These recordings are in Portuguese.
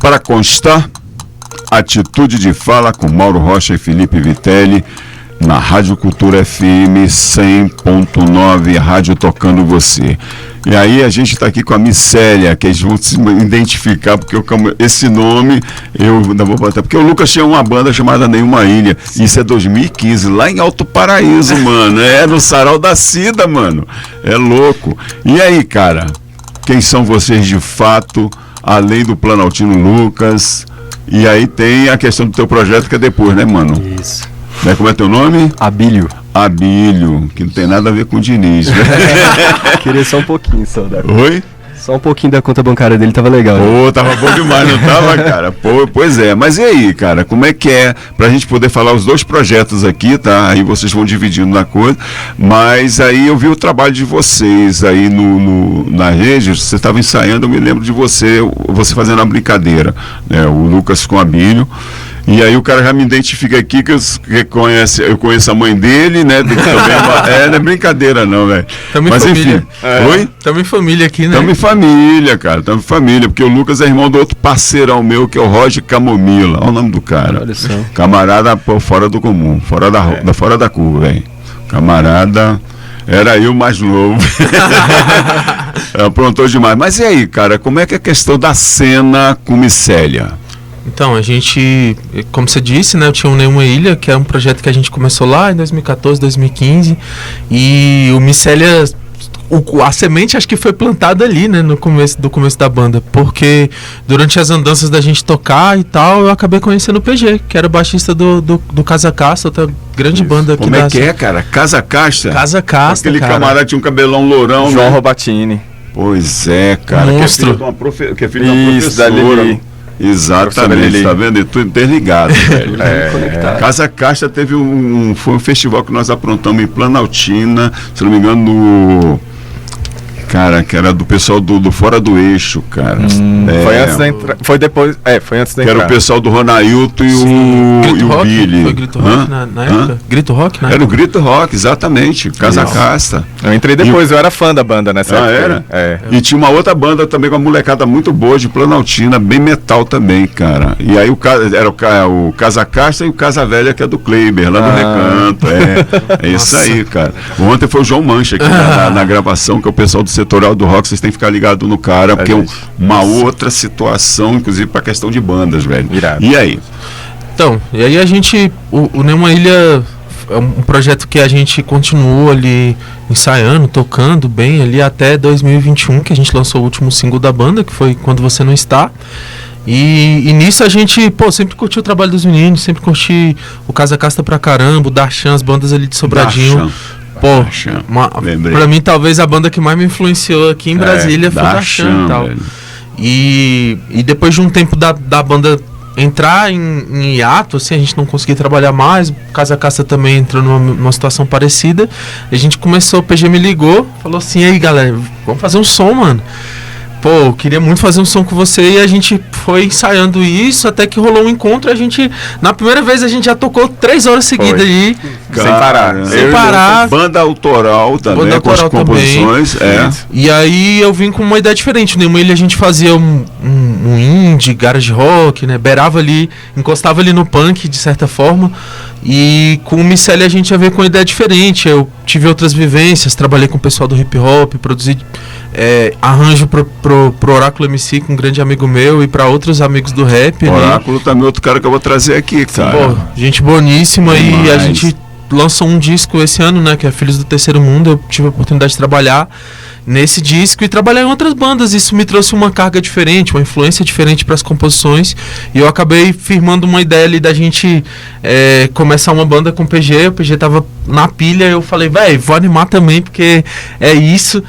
Para constar, Atitude de Fala com Mauro Rocha e Felipe Vitelli, na Rádio Cultura FM 100.9, Rádio Tocando Você. E aí a gente está aqui com a Micélia, que eles vão se identificar, porque esse nome eu ainda vou botar, porque o Lucas tinha uma banda chamada Nenhuma Ilha, isso é 2015, lá em Alto Paraíso, mano, no Sarau da Cida, mano, é louco. E aí, cara, quem são vocês de fato, além do Planaltino Lucas? E aí tem a questão do teu projeto que é depois, né, mano? Isso. Como é teu nome? Abílio. Abílio, que não tem nada a ver com o Diniz, né? Queria só um pouquinho só da conta. Oi? Só um pouquinho da conta bancária dele, tava legal. Pô, tava bom demais, não tava, cara? Pô, pois é. Mas e aí, cara, como é que é? Pra gente poder falar os dois projetos aqui, tá? Aí vocês vão dividindo na coisa. Mas aí eu vi o trabalho de vocês aí na rede, você estava ensaiando, eu me lembro de você fazendo uma brincadeira, né? O Lucas com a Abílio. E aí o cara já me identifica aqui que eu conheço a mãe dele, né? Também não é brincadeira não, velho. Mas família. Enfim. Oi? Tamo em família aqui, né? Tamo em família, cara. Tamo em família, porque o Lucas é irmão do outro parceirão meu, que é o Roger Camomila. Olha o nome do cara. Olha só. Camarada fora do comum, fora da curva, velho. Camarada... Era eu mais novo. Aprontou demais. Mas e aí, cara, como é que é a questão da cena com Micélia? Então, a gente, como você disse, né, eu tinha o Nenhuma Ilha, que é um projeto que a gente começou lá em 2014, 2015, e o Micélia, a semente acho que foi plantada ali, né, no começo da banda, porque durante as andanças da gente tocar e tal, eu acabei conhecendo o PG, que era o baixista do Casa Casta, outra grande banda aqui. Como é que é, cara? Casa Casta? Casa Casta, aquele camarada tinha um cabelão lourão, João né? Robatini. Pois é, cara. Monstro. Que é filho de uma professora. Exatamente, tá vendo? E tudo interligado, velho. Casa Casta teve foi um festival que nós aprontamos em Planaltina, se não me engano, no... Cara, que era do pessoal do Fora do Eixo, cara. Foi antes da entrada. Foi depois. Foi antes da entrada. Era o pessoal do Ronailton e o Billy. Foi Grito Rock na época? Grito Rock, né? Era o Grito Rock, exatamente. Casa Casta. Eu entrei depois, eu era fã da banda nessa época. Era? E tinha uma outra banda também com uma molecada muito boa de Planaltina, bem metal também, cara. E aí era o Casa Casta e o Casa Velha, que é do Kleiber, lá no Recanto. É isso aí, cara. Ontem foi o João Mancha aqui na gravação, que é o pessoal do Setorial do Rock, vocês têm que ficar ligados no cara, porque é uma outra situação, inclusive para questão de bandas, velho. Irado. E aí? Então, e aí a gente, o Nenhuma Ilha é um projeto que a gente continuou ali ensaiando, tocando bem ali até 2021, que a gente lançou o último single da banda, que foi Quando Você Não Está. E nisso a gente, sempre curtiu o trabalho dos meninos, sempre curti o Casa Casta pra caramba, o Darshan, as bandas ali de Sobradinho. Pra mim, talvez a banda que mais me influenciou aqui em Brasília foi o Darshan e tal. E depois de um tempo da banda entrar em hiato, assim, a gente não conseguia trabalhar mais, o Casa Casta também entrou numa situação parecida, a gente começou, o PG me ligou, falou assim, e aí galera, vamos fazer um som, mano. Eu queria muito fazer um som com você, e a gente foi ensaiando isso, até que rolou um encontro, na primeira vez a gente já tocou 3 horas seguidas aí. Sem parar. Banda autoral também, com as composições. E aí eu vim com uma ideia diferente. Nenhuma Ilha a gente fazia um indie, garage rock, né? Beirava ali, encostava ali no punk, de certa forma. E com o Micélia a gente ia ver com uma ideia diferente. Eu tive outras vivências, trabalhei com o pessoal do hip hop, produzi arranjo pro Oráculo MC, com um grande amigo meu, e para outros amigos do rap. Oráculo também é outro cara que eu vou trazer aqui, cara. Gente boníssima. E a gente lançou um disco esse ano, né, que é Filhos do Terceiro Mundo. Eu tive a oportunidade de trabalhar nesse disco e trabalhar em outras bandas. Isso me trouxe uma carga diferente, uma influência diferente para as composições, e eu acabei firmando uma ideia ali da gente começar uma banda com o PG. O PG tava na pilha, eu falei, vou animar também, porque é isso.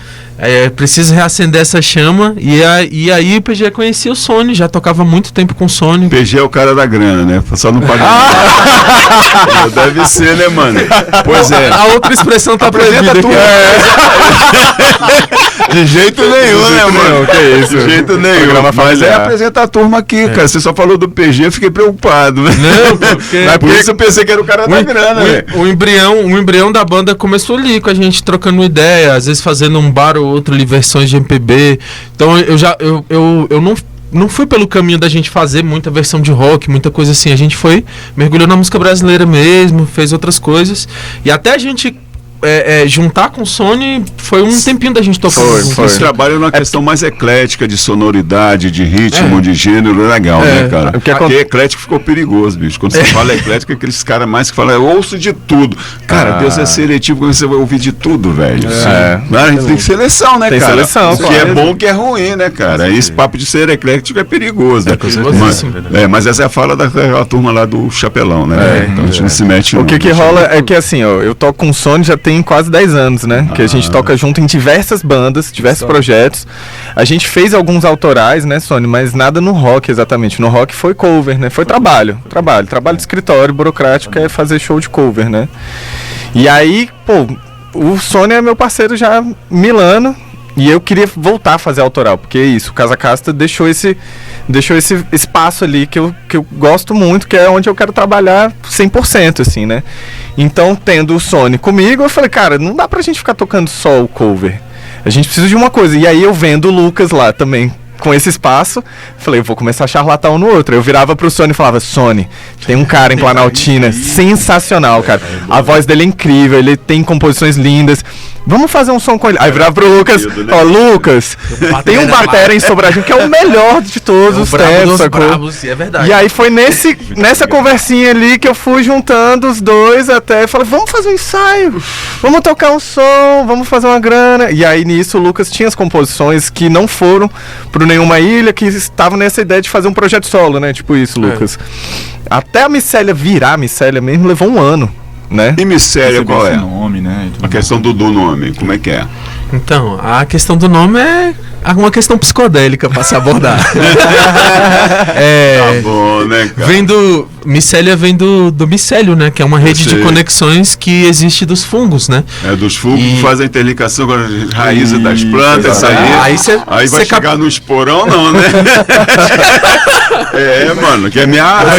Preciso reacender essa chama. E aí o PG conhecia o Sony, já tocava muito tempo com o Sony. PG é o cara da grana, né? Só não paga. Deve ser, né, mano? Pois é. A outra expressão tá proibida aqui. De jeito nenhum, né, mano? Que é isso? De jeito nenhum. Mas apresenta a turma aqui, cara. Você só falou do PG, eu fiquei preocupado. Não, porque... Mas por isso eu pensei que era o cara da grana, velho. O embrião da banda começou ali, com a gente trocando ideia, às vezes fazendo um bar ou outro ali, versões de MPB. Então eu não não foi pelo caminho da gente fazer muita versão de rock, muita coisa assim. A gente mergulhou na música brasileira mesmo, fez outras coisas. E até a gente juntar com o Sony foi um tempinho da gente tocar. Esse trabalho é uma questão mais eclética, de sonoridade, de ritmo, de gênero, legal, né, cara? Porque eclético ficou perigoso, bicho. Quando você fala eclético, aqueles caras mais que falam, eu ouço de tudo. Cara, Deus é seletivo, quando você vai ouvir de tudo, velho. A gente tem seleção, né, tem cara? Seleção, que é bom, que é ruim, né, cara? Esse papo de ser eclético é perigoso. Mas essa é a fala daquela turma lá do Chapelão, né? Então a gente não se mete. O que rola é que assim, ó, eu toco com o Sony já tem quase 10 anos, né? Que a gente toca junto em diversas bandas, diversos projetos. A gente fez alguns autorais, né, Sony? Mas nada no rock, exatamente. No rock foi cover, né? Foi trabalho de escritório burocrático, é fazer show de cover, né? E aí, pô, o Sony é meu parceiro já milano. E eu queria voltar a fazer autoral, porque é isso, o Casa Casta deixou esse espaço ali que eu gosto muito, que é onde eu quero trabalhar 100%, assim, né? Então, tendo o Sony comigo, eu falei, cara, não dá pra gente ficar tocando só o cover. A gente precisa de uma coisa. E aí eu vendo o Lucas lá também, com esse espaço, falei, eu vou começar a charlatar um no outro. Eu virava pro Sony e falava, Sony, tem um cara em Planaltina sensacional, cara. A voz dele é incrível, ele tem composições lindas. Vamos fazer um som com ele. Aí virava pro Lucas, ó, Lucas, tem um batera em Sobradinho que é o melhor de todos os tempos, sacou? É verdade. E aí foi nessa conversinha ali que eu fui juntando os dois até, falei, vamos fazer um ensaio, vamos tocar um som, vamos fazer uma grana. E aí nisso o Lucas tinha as composições que não foram pro Nenhuma Ilha, que estavam nessa ideia de fazer um projeto solo, né? Tipo isso, Lucas. Até a Micélia virar a Micélia mesmo levou um ano. Né? E Micélia qual é? Nome, né? A questão do nome, como é que é? Então, a questão do nome é uma questão psicodélica para se abordar. Tá bom, né, cara? Micélia vem do micélio, né? Que é uma rede de conexões que existe dos fungos, né? É, dos fungos que fazem a interligação com as raízes das plantas, aí vai chegar no esporão, não, né? Mano, que é minha área.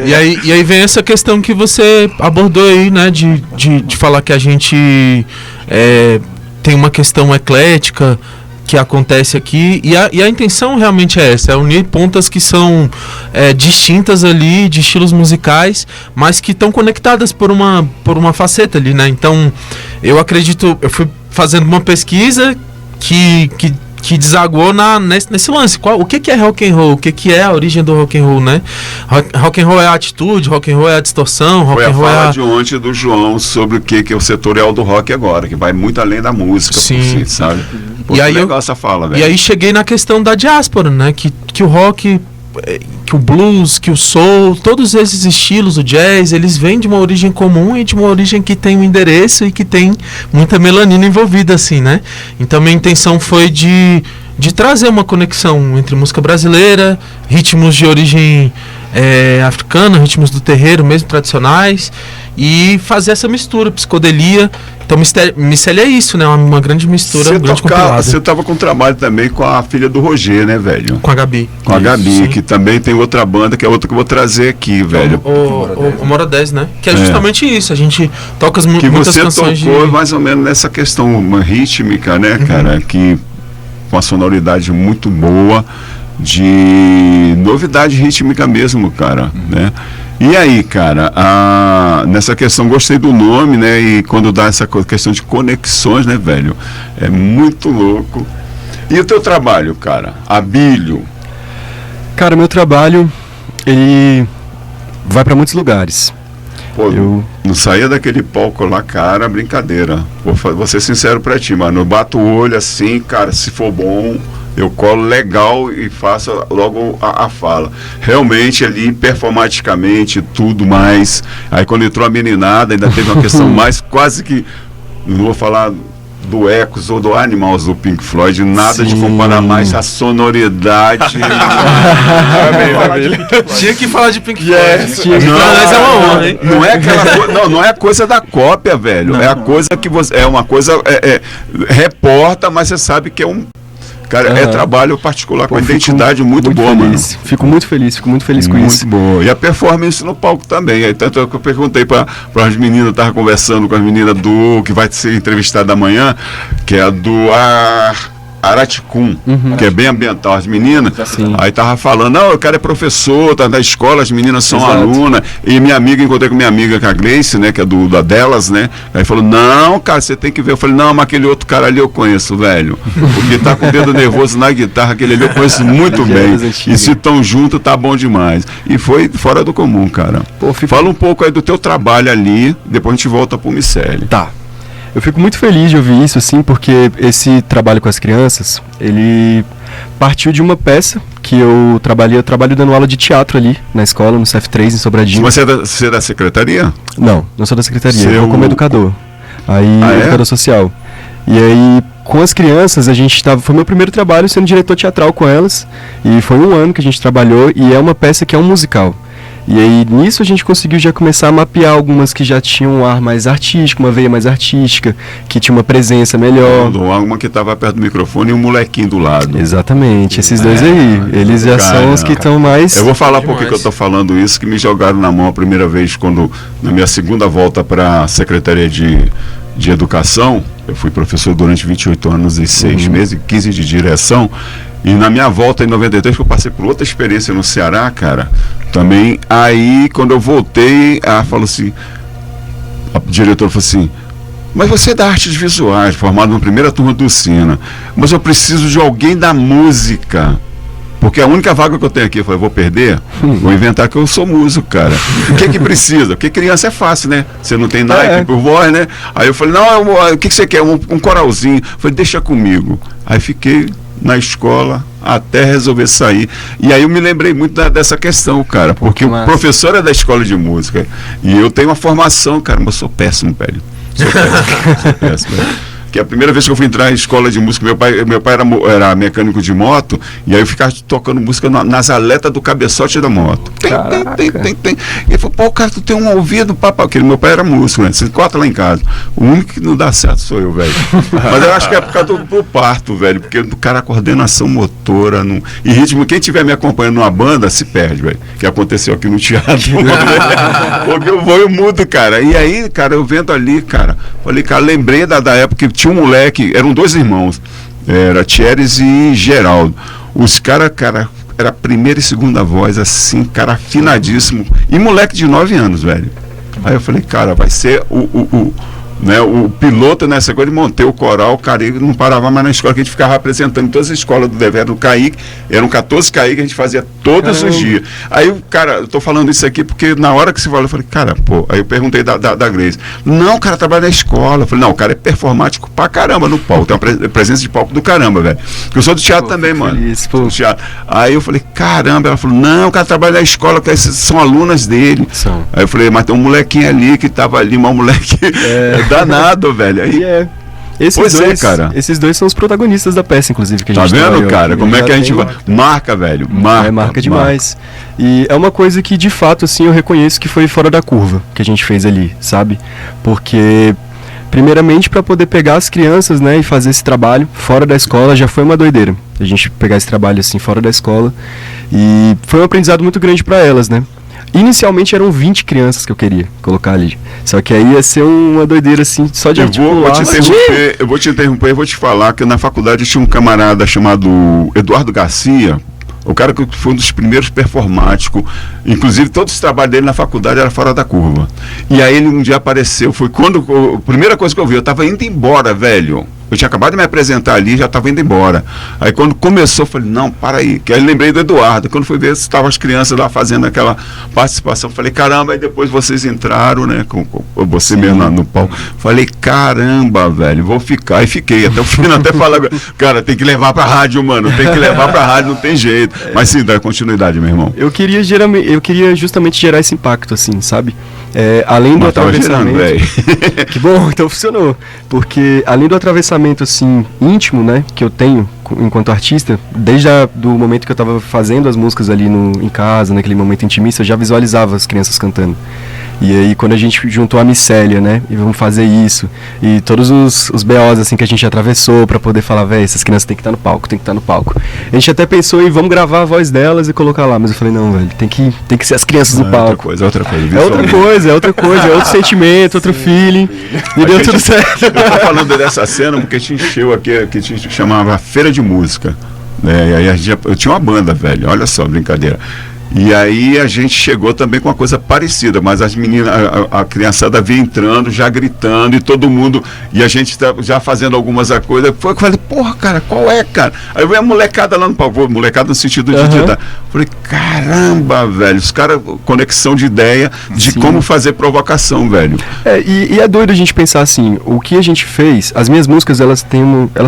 E aí vem essa questão que você abordou aí, né? De falar que a gente tem uma questão eclética que acontece aqui, e a intenção realmente é essa, é unir pontas que são distintas ali, de estilos musicais, mas que estão conectadas por uma faceta ali, né? Então, eu acredito, eu fui fazendo uma pesquisa que desaguou nesse lance. O que é rock and roll? O que é a origem do rock and roll, né? Rock and roll é a atitude, rock and roll é a distorção, rock and roll é a fala de ontem do João sobre o que é o setorial do rock agora, que vai muito além da música, sim, sabe? Pô, e aí legal essa fala, velho. E aí cheguei na questão da diáspora, né? Que o rock, que o blues, que o soul, todos esses estilos, o jazz, eles vêm de uma origem comum e de uma origem que tem um endereço e que tem muita melanina envolvida, assim, né? Então minha intenção foi de trazer uma conexão entre música brasileira, ritmos de origem africana, ritmos do terreiro mesmo, tradicionais, e fazer essa mistura, psicodelia. Então Micélia é isso, né? Uma grande mistura, um grande compilado. Você tava com trabalho também com a filha do Roger, né, velho? Com a Gabi. Com a Gabi, sim, que também tem outra banda, que é outra que eu vou trazer aqui, velho. O Mora 10, né? Que é justamente isso, a gente toca muitas canções. Que você tocou mais ou menos nessa questão rítmica, né, cara? Que com uma sonoridade muito boa, de novidade rítmica mesmo, cara, né? E aí, cara, nessa questão, gostei do nome, né? E quando dá essa questão de conexões, né, velho? É muito louco. E o teu trabalho, cara? Abílio? Cara, meu trabalho, ele vai pra muitos lugares. Pô, não saía daquele palco lá, cara, brincadeira. Vou ser sincero pra ti, mano. Eu bato o olho assim, cara, se for bom, eu colo legal e faço logo a fala. Realmente ali, performaticamente, tudo mais. Aí quando entrou a meninada, ainda teve uma questão mais quase que, não vou falar do Echoes ou do Animals do Pink Floyd, nada, sim, de comparar mais a sonoridade. Tinha que falar de Pink Floyd. Yes, mas é uma honra, hein? Não é aquela coisa, não é a coisa da cópia, velho. Não, é a coisa que você, é uma coisa reporta, mas você sabe que é um, cara, é trabalho particular, com a identidade muito boa, feliz, mano. Fico muito feliz com isso. Muito boa. E a performance no palco também. Aí, tanto que eu perguntei para as meninas, tava conversando com as meninas que vai ser entrevistada amanhã, que é a do Araticum, que é bem ambiental, as meninas, aí tava falando, não, o cara é professor, tá na escola, as meninas são alunas, e minha amiga, encontrei com minha amiga, que é a Gleice, né, que é da delas, né, aí falou, não, cara, você tem que ver, eu falei, não, mas aquele outro cara ali eu conheço, velho, porque tá com o dedo nervoso na guitarra, aquele ali eu conheço muito bem, e se tão junto, tá bom demais, e foi fora do comum, cara. Pô, fala um pouco aí do teu trabalho ali, depois a gente volta pro Miceli. Tá. Eu fico muito feliz de ouvir isso, assim, porque esse trabalho com as crianças, ele partiu de uma peça que eu trabalho dando aula de teatro ali na escola, no CF3, em Sobradinho. Você é da secretaria? Não sou da secretaria, eu vou como educador. Educador social. E aí, com as crianças, foi meu primeiro trabalho sendo diretor teatral com elas, e foi 1 ano que a gente trabalhou, e é uma peça que é um musical. E aí, nisso a gente conseguiu já começar a mapear algumas que já tinham um ar mais artístico, uma veia mais artística, que tinha uma presença melhor. Uma que estava perto do microfone e um molequinho do lado. Exatamente, esses dois aí. Eles já são os que estão mais... Eu vou falar por que eu estou falando isso, que me jogaram na mão a primeira vez, quando, na minha segunda volta para a Secretaria de Educação, eu fui professor durante 28 anos e 6 meses, 15 de direção, e na minha volta em 93, que eu passei por outra experiência no Ceará, cara, também, aí quando eu voltei, falou assim, a diretora falou assim, mas você é da artes visuais, formado na primeira turma do Sina, mas eu preciso de alguém da música, porque a única vaga que eu tenho aqui, eu falei, vou perder? Vou inventar que eu sou músico, cara. O que precisa? Porque criança é fácil, né? Você não tem naipe por voz, né? Aí eu falei, não, o que você quer? Um coralzinho. Eu falei, deixa comigo. Aí fiquei na escola até resolver sair. E aí eu me lembrei muito dessa questão, cara, porque o professor é da escola de música e eu tenho uma formação, cara, mas eu sou péssimo, velho. Sou péssimo, velho. Que a primeira vez que eu fui entrar em escola de música, meu pai era mecânico de moto, e aí eu ficava tocando música nas aletas do cabeçote da moto. Tem. E ele falou, pô, cara, tu tem um ouvido, papai, porque meu pai era músico, né? 4 lá em casa. O único que não dá certo sou eu, velho. Mas eu acho que é por causa do parto, velho, porque do cara, a coordenação motora, e ritmo, quem estiver me acompanhando numa banda, se perde, velho. Que aconteceu aqui no teatro. Porque eu vou e mudo, cara. E aí, cara, eu vendo ali, cara, falei, cara, lembrei da época que tinha um moleque, eram 2 irmãos, era Thieres e Geraldo. Os caras, cara, era a primeira e segunda voz, assim, cara, afinadíssimo. E moleque de 9 anos, velho. Aí eu falei, cara, vai ser o piloto nessa coisa de montei o coral, cara, ele não parava mais na escola, que a gente ficava apresentando todas as escolas do Dever no Caíque, eram 14 Caíque que a gente fazia todos os dias. Aí, cara, eu tô falando isso aqui porque na hora que se falou, eu falei, cara, pô, aí eu perguntei da Grace, não, o cara trabalha na escola, eu falei, não, o cara é performático pra caramba no palco, tem uma presença de palco do caramba, velho, porque eu sou do teatro também, mano. Sou do teatro. Aí eu falei, caramba, ela falou, não, o cara trabalha na escola, que são alunas dele. Aí eu falei, mas tem um molequinho ali que tava ali, um moleque danado, velho. Aí, Esses dois são os protagonistas da peça, inclusive, que a gente tá vendo, cara? Como é que a gente vai? Marca, velho. Marca demais. E é uma coisa que, de fato, assim, eu reconheço que foi fora da curva que a gente fez ali, sabe? Porque, primeiramente, para poder pegar as crianças, né, e fazer esse trabalho fora da escola, já foi uma doideira. A gente pegar esse trabalho, assim, fora da escola. E foi um aprendizado muito grande para elas, né? Inicialmente eram 20 crianças que eu queria colocar ali. Só que aí ia ser uma doideira assim, só de articular. Eu vou te interromper e vou te falar que na faculdade tinha um camarada chamado Eduardo Garcia, o cara que foi um dos primeiros performáticos, inclusive todos os trabalhos dele na faculdade era fora da curva. E aí ele um dia apareceu, foi quando, a primeira coisa que eu vi, eu tava indo embora, velho. Eu tinha acabado de me apresentar ali, já estava indo embora. Aí quando começou, eu falei, não, para aí. Que aí lembrei do Eduardo. Quando fui ver, estavam as crianças lá fazendo aquela participação. Falei, caramba, aí depois vocês entraram, né? Com você mesmo no palco. Falei, caramba, velho, vou ficar. E fiquei até o final, até falar, cara, tem que levar pra rádio, mano. Tem que levar pra rádio, não tem jeito. Mas sim, dá continuidade, meu irmão. Eu queria justamente gerar esse impacto, assim, sabe? Além do atravessamento. Que bom, então funcionou. Porque além do atravessamento assim íntimo, né, que eu tenho enquanto artista, desde do momento que eu tava fazendo as músicas ali em casa, naquele momento intimista, eu já visualizava as crianças cantando. E aí, quando a gente juntou a Micélia, né, e vamos fazer isso, e todos os BOs, assim, que a gente atravessou pra poder falar, véi, essas crianças tem que estar no palco, tem que estar no palco. A gente até pensou em vamos gravar a voz delas e colocar lá, mas eu falei, não, velho, tem que ser as crianças no palco. Outra coisa. É outra coisa, é outro sentimento, outro feeling, e deu tudo certo. Eu tô falando dessa cena porque a gente encheu aqui, que a gente chamava Feira de Música, né, e aí eu tinha uma banda, velho, olha só, brincadeira. E aí a gente chegou também com uma coisa parecida, mas as meninas, a criançada vinha entrando, já gritando, e todo mundo, e a gente já fazendo algumas coisas. Foi que eu falei, porra, cara, qual é, cara? Aí veio a molecada lá no palco, molecada no sentido de digitar. Falei, caramba, velho, os caras, conexão de ideia de como fazer provocação, velho. E é doido a gente pensar assim, o que a gente fez, as minhas músicas, elas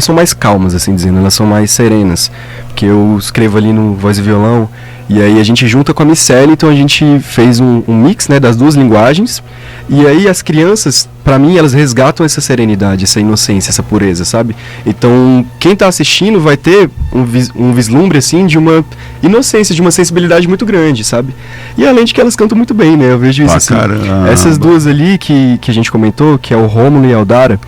são mais calmas, assim dizendo, elas são mais serenas, porque eu escrevo ali no voz e violão. E aí a gente junta com a Micélia, então a gente fez um mix, né, das duas linguagens. E aí as crianças, pra mim, elas resgatam essa serenidade, essa inocência, essa pureza, sabe? Então, quem tá assistindo vai ter um vislumbre, assim, de uma inocência, de uma sensibilidade muito grande, sabe? E além de que elas cantam muito bem, né? Eu vejo isso assim. Essas duas ali que a gente comentou, que é o Rômulo e a Aldara,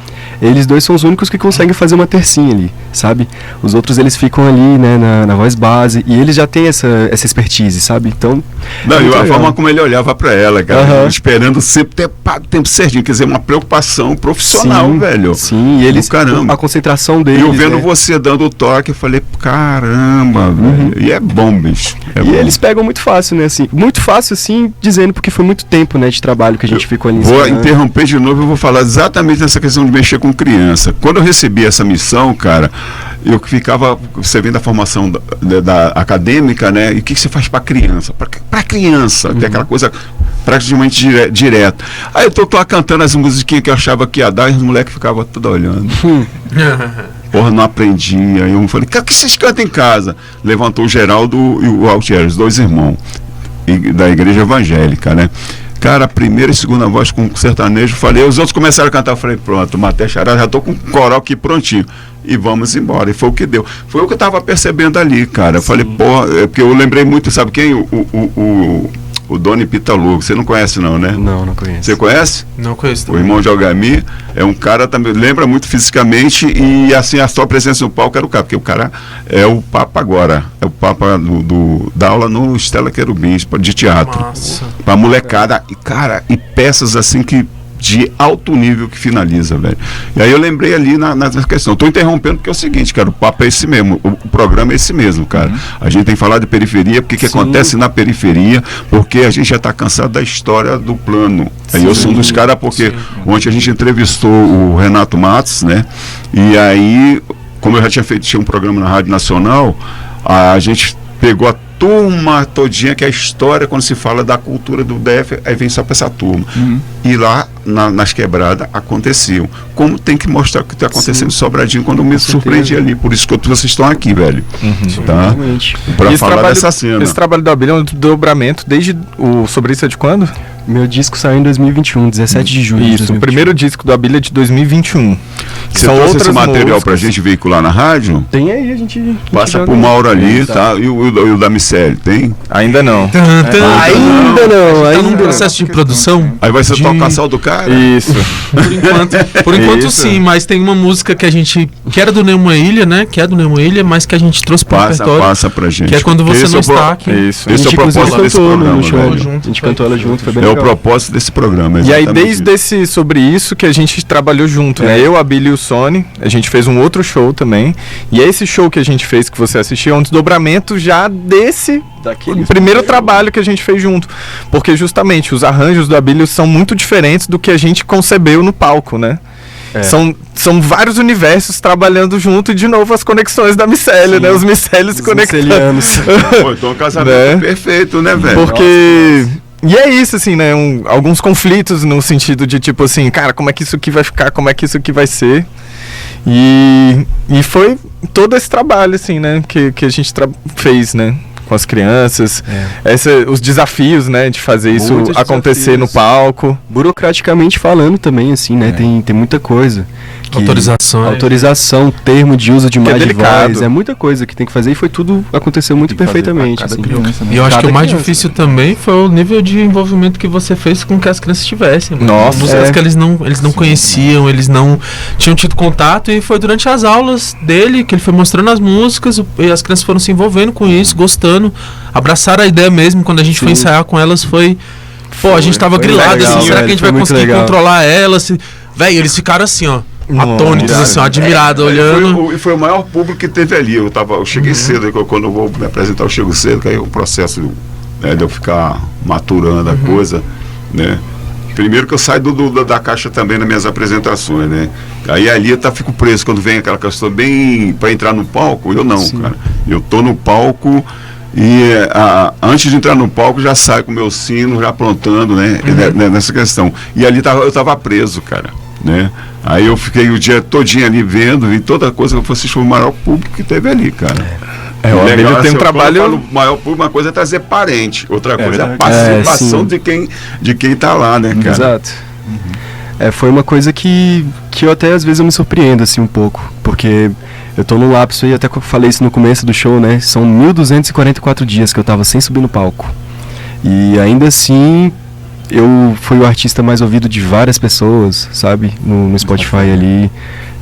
eles dois são os únicos que conseguem fazer uma tercinha ali, sabe? Os outros, eles ficam ali, né, na voz base, e eles já têm essa expertise, sabe? Então... Não, e a forma como ele olhava pra ela, cara, esperando sempre ter pago o tempo certinho, quer dizer, uma preocupação profissional, velho. Sim, e eles, caramba. A concentração deles, e eu vendo né? você dando o toque, eu falei, caramba, velho. E é bom, bicho. E eles pegam muito fácil, né, assim, muito fácil, assim, dizendo, porque foi muito tempo, né, de trabalho que a gente ficou ali. Vou interromper de novo, eu vou falar exatamente nessa questão de mexer com criança. Quando eu recebi essa missão, cara, eu ficava, você vem da formação da acadêmica, né, e o que você faz pra criança? Pra criança, tem aquela coisa praticamente direta. Aí eu tô lá cantando as musiquinhas que eu achava que ia dar, e os moleques ficavam tudo olhando. Porra, não aprendi. Aí eu falei, o que vocês cantam em casa? Levantou o Geraldo e o Altieri, os dois irmãos da igreja evangélica, né? Cara, a primeira e segunda voz com sertanejo, falei, os outros começaram a cantar, falei, pronto, matei a charada, já tô com o coral aqui prontinho. E vamos embora. E foi o que deu. Foi o que eu tava percebendo ali, cara. Eu falei, porra, porque eu lembrei muito, sabe quem? O Doni Pitalu. Você não conhece não, né? Não conheço. Você conhece? Não conheço O também. irmão de Algami é um cara também, lembra muito fisicamente, e assim, a sua presença no palco era o cara, porque o cara é o Papa agora, é o Papa da aula no Stella Querubins, de teatro. Nossa. Pra molecada, e cara, e peças assim que de alto nível que finaliza, velho. E aí eu lembrei ali nessa questão. Estou interrompendo porque é o seguinte, cara, o papo é esse mesmo, o programa é esse mesmo, cara. A gente tem que falar de periferia, porque o que acontece na periferia, porque a gente já está cansado da história do plano. Aí eu sou um dos caras, porque ontem a gente entrevistou o Renato Matos, né? E aí, como eu já tinha um programa na Rádio Nacional, a gente pegou a turma todinha, que é a história, quando se fala da cultura do DF, aí vem só para essa turma. E lá nas quebradas aconteciam. Como tem que mostrar o que está acontecendo em Sobradinho, quando eu me surpreendi ali. Por isso que vocês estão aqui, velho. Tá? Para falar dessa cena. Esse trabalho da Abelha é um desdobramento desde o Sobre Isso é de quando? Meu disco saiu em 2021, 17 de junho. Isso, o primeiro disco do Abelha é de 2021. Você trouxe esse material pra gente veicular na rádio? Tem aí, a gente passa pro Mauro ali, tá? E o da Micélia, tem? Ainda não. Ainda não, Tá ainda num não. processo de produção. Aí vai ser tocar sal do cara? Isso. Por enquanto Isso. sim, mas tem uma música que era do Nenhuma Ilha, né? Que é do Nenhuma Ilha, mas que a gente trouxe pro repertório. Passa pra gente. Que é quando você Esse não é está aqui. Isso. Esse é o propósito desse programa, velho. A gente cantou ela junto, foi bem É o legal. propósito desse programa, E aí, exatamente desde esse Sobre Isso, que a gente trabalhou junto, né? Eu, a Billy e o Sony, a gente fez um outro show também. E esse show que a gente fez, que você assistiu, é um desdobramento já desse primeiro trabalho que a gente fez junto. Porque justamente os arranjos do Abílio são muito diferentes do que a gente concebeu no palco, né? São vários universos trabalhando junto e de novo as conexões da Micélia, né? Os Micélios se conectando. Pô, então é um casamento perfeito, né, velho? Porque... E é isso, assim, né? Alguns conflitos no sentido de, tipo assim, cara, como é que isso aqui vai ficar? Como é que isso aqui vai ser? E foi todo esse trabalho, assim, né? Que a gente fez, né? Com as crianças. Os desafios, né? De fazer isso acontecer no palco. Burocraticamente falando também, assim, né? Tem muita coisa que... Autorização, termo de uso de Que é imagem de delicado. voz, é muita coisa que tem que fazer e aconteceu muito Tem que fazer perfeitamente. pra cada assim. criança, né? E eu acho que o mais criança. difícil também foi o nível de envolvimento que você fez com que as crianças tivessem. mano. Nossa, Músicas é. que eles não conheciam, eles não tinham tido contato, e foi durante as aulas dele que ele foi mostrando as músicas e as crianças foram se envolvendo com isso, gostando, abraçaram a ideia mesmo. Quando a gente foi Sim. ensaiar com elas, pô, a gente tava foi grilado legal, assim, será que a velho, gente foi vai muito conseguir legal. controlar elas? Véi, eles ficaram assim, ó, atônitos, assim, ó, admirados, olhando. Foi o maior público que teve ali. Eu cheguei cedo, quando eu vou me apresentar, eu chego cedo, que aí o processo, né, de eu ficar maturando a coisa, né? Primeiro que eu saio da caixa também nas minhas apresentações, né? Aí ali eu fico preso quando vem aquela questão bem para entrar no palco. Eu não, Sim. cara. Eu tô no palco e antes de entrar no palco já saio com o meu sino já aprontando, né? Nessa questão. E ali eu tava preso, cara, né? Aí eu fiquei o dia todinho ali vendo e toda coisa que eu fosse o maior público que teve ali, cara. O Abelha tem um trabalho... O maior público, uma coisa é trazer parente, outra coisa é a verdade. participação sim. de quem tá lá, né, cara? Exato. Foi uma coisa que eu até às vezes eu me surpreendo assim um pouco, porque eu tô no lapso aí, até que eu falei isso no começo do show, né? São 1.244 dias que eu tava sem subir no palco. E ainda assim, eu fui o artista mais ouvido de várias pessoas, sabe? No Spotify ali.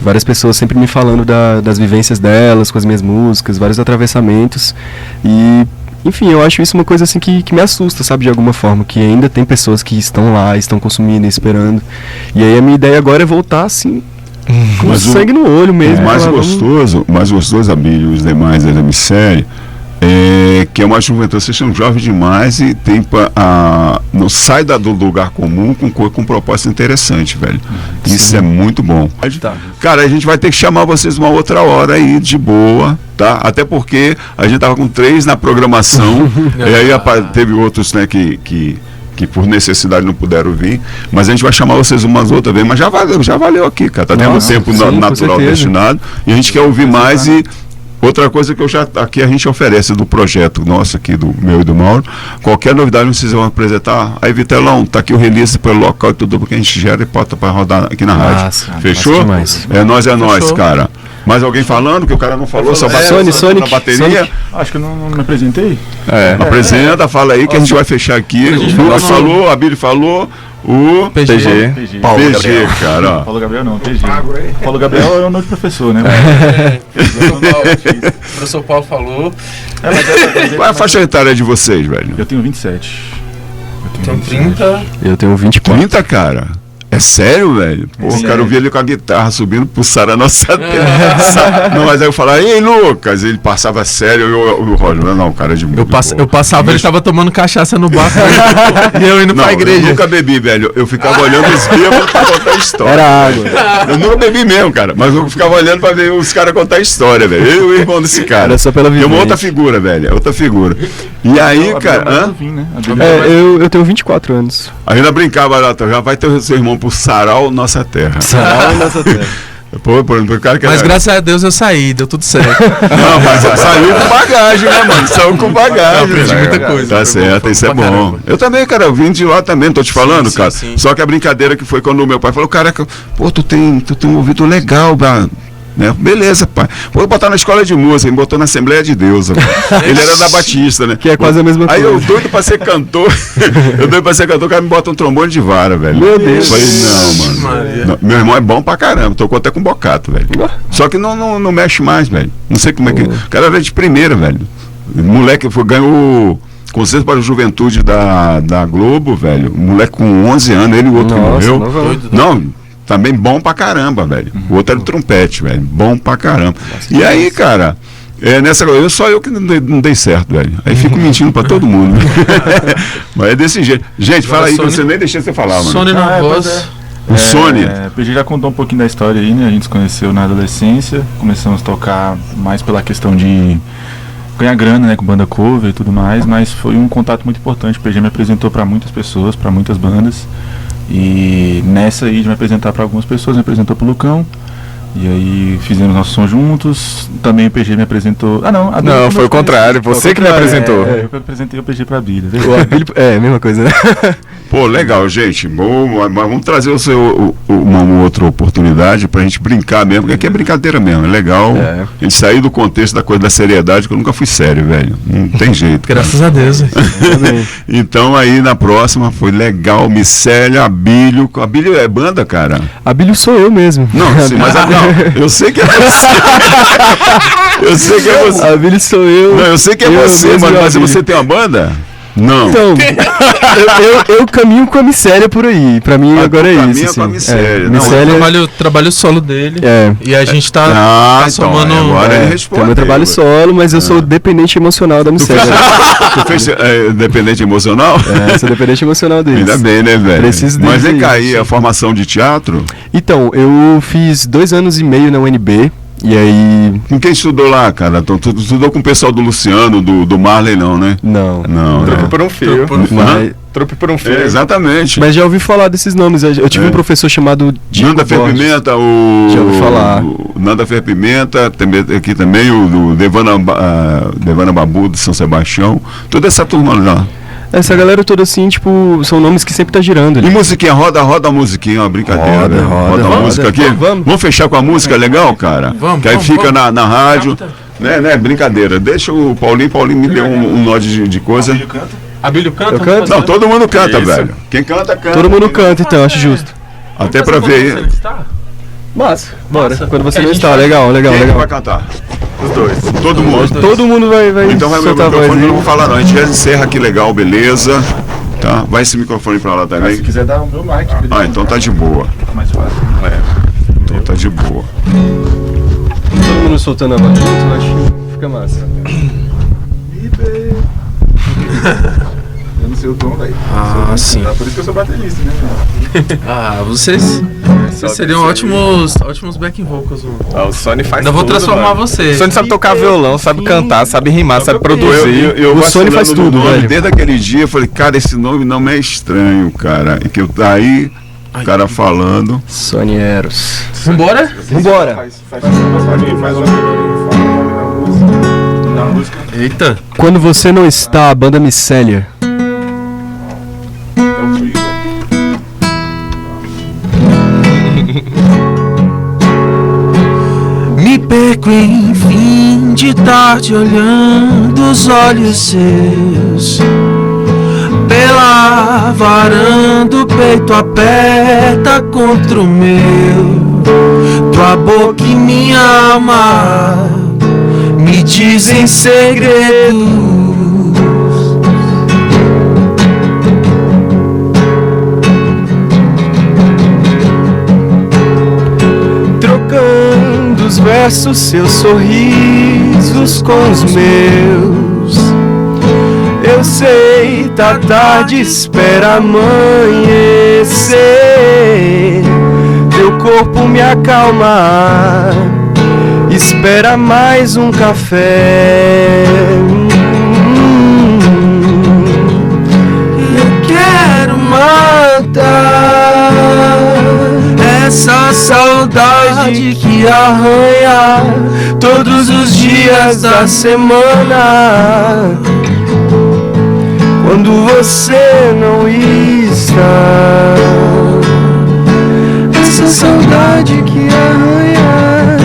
Várias pessoas sempre me falando das vivências delas com as minhas músicas, vários atravessamentos. E, enfim, eu acho isso uma coisa assim que me assusta, sabe? De alguma forma, que ainda tem pessoas que estão lá, estão consumindo, esperando. E aí a minha ideia agora é voltar assim, com Mas o- sangue no olho mesmo. O mais falar, vamos- gostoso, Abílio, e os demais da série, que é uma juventude, vocês são jovens demais e tem não sai do lugar comum com um propósito interessante, velho. Isso é muito bom. Tá. Cara, a gente vai ter que chamar vocês uma outra hora aí, de boa, tá? Até porque a gente tava com 3 na programação, e aí teve outros, né, que por necessidade não puderam vir, mas a gente vai chamar vocês umas outras vezes, mas já valeu aqui, cara, tá tendo Nossa, tempo sim, com natural certeza. destinado, e a gente quer ouvir mais. E outra coisa que aqui a gente oferece do projeto nosso aqui, do meu e do Mauro, qualquer novidade vocês vão apresentar, aí Vitelão, tá aqui o release pelo local e tudo, porque a gente gera e bota pra rodar aqui na rádio. Massa, Fechou? massa demais. É nós, Fechou. cara. Mais alguém falando, que o cara não falou, só Sonic, na bateria? Sonic. Acho que eu não me apresentei. Apresenta, fala aí que a gente vai fechar aqui. O Lucas falou, a Bíblia falou, o PG. PG. PG, cara. ó. Paulo Gabriel não, PG. Paulo Gabriel é o nome de professor, né? O professor Paulo falou. Qual é a faixa etária de vocês, velho? Eu tenho 27. Tem 30. Eu tenho 24. 30, cara? É sério, velho? Pô, É sério. cara, eu vi ele com a guitarra subindo pro Sara Nossa Terra. Não, mas aí eu falava, ei, Lucas, ele passava sério, o Roger, não, cara, de Eu passava, ele tava tomando cachaça no bar e eu indo Não, pra eu igreja. nunca bebi, velho. Eu ficava olhando os bêbados pra contar história. Era água. Eu nunca bebi mesmo, cara. Mas eu ficava olhando pra ver os caras contar história, velho. Eu e o irmão desse cara. Era só pela E uma vivência. outra figura, velho. É outra figura. E aí, cara, hã? Eu tenho 24 anos. A gente brincava lá, já vai ter o seu irmão pro Sarau Nossa Terra. Sarau Nossa Terra. Pô, o cara que Mas era- graças a Deus eu saí, deu tudo certo. Não, mas saiu com bagagem, né, mano? Saiu com bagagem. Aprendi né? muita coisa. Tá Foi certo, bom isso é pra bom. caramba. Eu também, cara, eu vim de lá também, tô te falando, sim, cara. sim. Só que a brincadeira que foi quando o meu pai falou, cara, pô, tu tem um ouvido legal, né? Beleza, pai. Vou botar na escola de música, me botou na Assembleia de Deus. Velho. Ele era da Batista, né? Que é quase a mesma Aí coisa. eu doido pra ser cantor. O cara me bota um trombone de vara, velho. Meu Deus. Eu falei, não, mano. Maria. Não, meu irmão é bom pra caramba, tocou até com bocato, velho. Só que não mexe mais, velho. Não sei como é que. O cara era de primeira, velho. O moleque ganhou Conselho para a Juventude da Globo, velho. Um moleque com 11 anos, ele e o outro que Nossa, morreu. novão. Doido. Não, também bom pra caramba, velho. O outro era o trompete, velho. Bom pra caramba. E aí, cara, nessa coisa, só eu que não dei certo, velho. Aí fico mentindo pra todo mundo. Mas é desse jeito. Gente, fala aí, que Sony- você nem deixou você falar, mano. Sony na pois voz. O Sony. PG já contou um pouquinho da história aí, né? A gente se conheceu na adolescência, começamos a tocar mais pela questão de ganhar grana, né? Com banda cover e tudo mais, mas foi um contato muito importante. O PG me apresentou pra muitas pessoas, pra muitas bandas. E nessa aí de me apresentar pra algumas pessoas, me apresentou pro Lucão. E aí fizemos nosso som juntos. Também o PG me apresentou. Ah, não. a Bíblia Não, foi o começou contrário. com Você isso. que me apresentou. Eu que apresentei o PG pra Bíblia. O Abílio, a mesma coisa, né? Pô, legal, gente. Bom, mas vamos trazer uma outra oportunidade pra gente brincar mesmo, porque aqui é brincadeira mesmo, é legal. É. A gente sair do contexto da coisa da seriedade, que eu nunca fui sério, velho. Não tem jeito. Graças a Deus. Então aí na próxima foi legal, Micélia, Abílio. Abílio é banda, cara? Abílio sou eu mesmo. Não, sim, mas não, eu sei que é você. Eu sei que é você. Abílio sou eu. Não, eu sei que é Eu você, mesmo, mas Abílio. você tem uma banda? Não. Então, eu caminho com a Micélia por aí. Pra mim Ah, agora tu é caminha isso. com Assim. a Micélia. Não, O trabalho solo dele. É. E a gente tá, Ah, então, somando. agora ele Tem responde. o meu trabalho solo, mas eu sou dependente emocional da Micélia. Tu fez dependente emocional? Sou dependente emocional deles. Ainda bem, né, velho? Preciso Mas deles vem cá aí. aí, a formação de teatro, Então, eu fiz 2 anos e meio na UNB. E aí. com quem estudou lá, cara? Então, tu estudou com o pessoal do Luciano, do Marley, não, né? Não. Não, Trupe né? por um fio. Mas, Trupe por um fio. Exatamente. mas já ouvi falar desses nomes. Eu tive um professor chamado Diego Nanda Fer Borges. Pimenta, Já ouvi falar. o Nanda Fer Pimenta, aqui também o Devana Babu de São Sebastião. Toda essa turma lá. Essa galera toda assim, tipo, são nomes que sempre tá girando E ali. musiquinha, roda a musiquinha, uma brincadeira. Roda, né? roda, a roda. música aqui. Vamos. Fechar com a música legal, cara? Vamos, que aí vamos, fica vamos. na rádio. Capta. Né, brincadeira. Deixa o Paulinho me deu um nó de coisa. Abílio canta? Eu canto? Não, todo mundo canta, Isso. velho. Quem canta, canta. Todo mundo Quem canta, então, acho justo. Até pra ver aí. Massa, bora. Massa. Quando você É, não a gente está, vai- legal. Quem vai cantar? Os dois. Todo mundo. Todo mundo vai Então vai meu soltar a voz microfone, eu aí. não vou falar não. A gente já encerra aqui legal, beleza. Tá? Vai esse microfone pra lá Se também. quiser dar o meu mic, Ah, então tá de boa. mais fácil. Então tá de boa. Todo mundo soltando a voz junto, eu acho que fica massa. Eu não sei o tom, velho. Ah, sim. Por isso que eu sou baterista, né? Ah, vocês seriam ótimos backing vocals. O Sony faz Ainda vou tudo, transformar mano. você. O Sony sabe tocar violão, sabe cantar, sabe rimar, sabe produzir. Eu O Sony vacilando faz no tudo, nome, velho. Desde aquele dia eu falei, cara, esse nome não é estranho, cara. E que eu aí, o cara falando. Sony Eros. Vambora? Vambora. Faz na música. Eita. Quando você não está, a banda Micélia. É o frio, velho. Me perco em fim de tarde olhando os olhos seus. Pela varanda o peito aperta contra o meu. Tua boca e minha alma me dizem segredos. Trocando os versos, seus sorrisos com os meus. Eu sei, tá tarde, espera amanhecer. Teu corpo me acalma, espera mais um café. Eu quero matar essa saudade que arranha todos os dias da semana. Quando você não está, essa saudade que arranha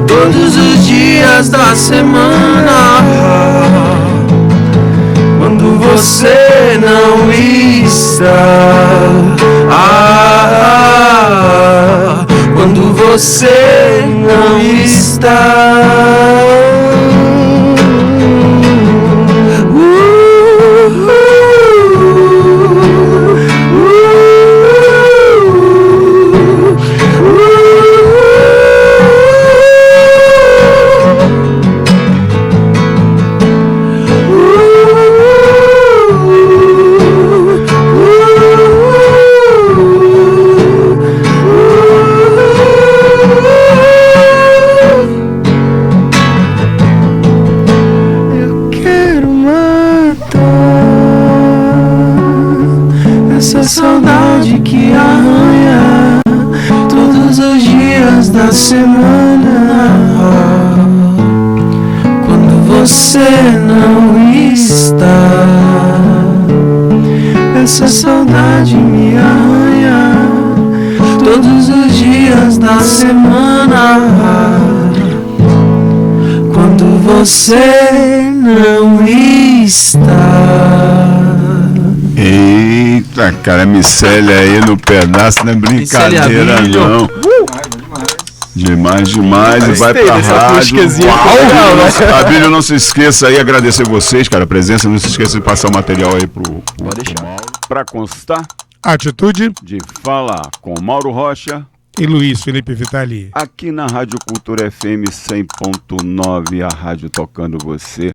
todos os dias da semana. Quando você não está, quando você não está. Eu quero matar essa saudade que arranha todos os dias da semana. Quando você não está, essa saudade saudade me arranha todos os dias da semana, quando você não está. Eita, cara, Micélia aí no pedaço, não é brincadeira não. Demais, demais. E vai pra rádio. Uau! Abílio, não se esqueça aí, agradecer vocês, cara, a presença. Não se esqueça de passar o material aí pro Mauro. Pra constar, Atitude de Fala com Mauro Rocha. e Luiz Felipe Vitali. Aqui na Rádio Cultura FM 100.9, a rádio tocando você.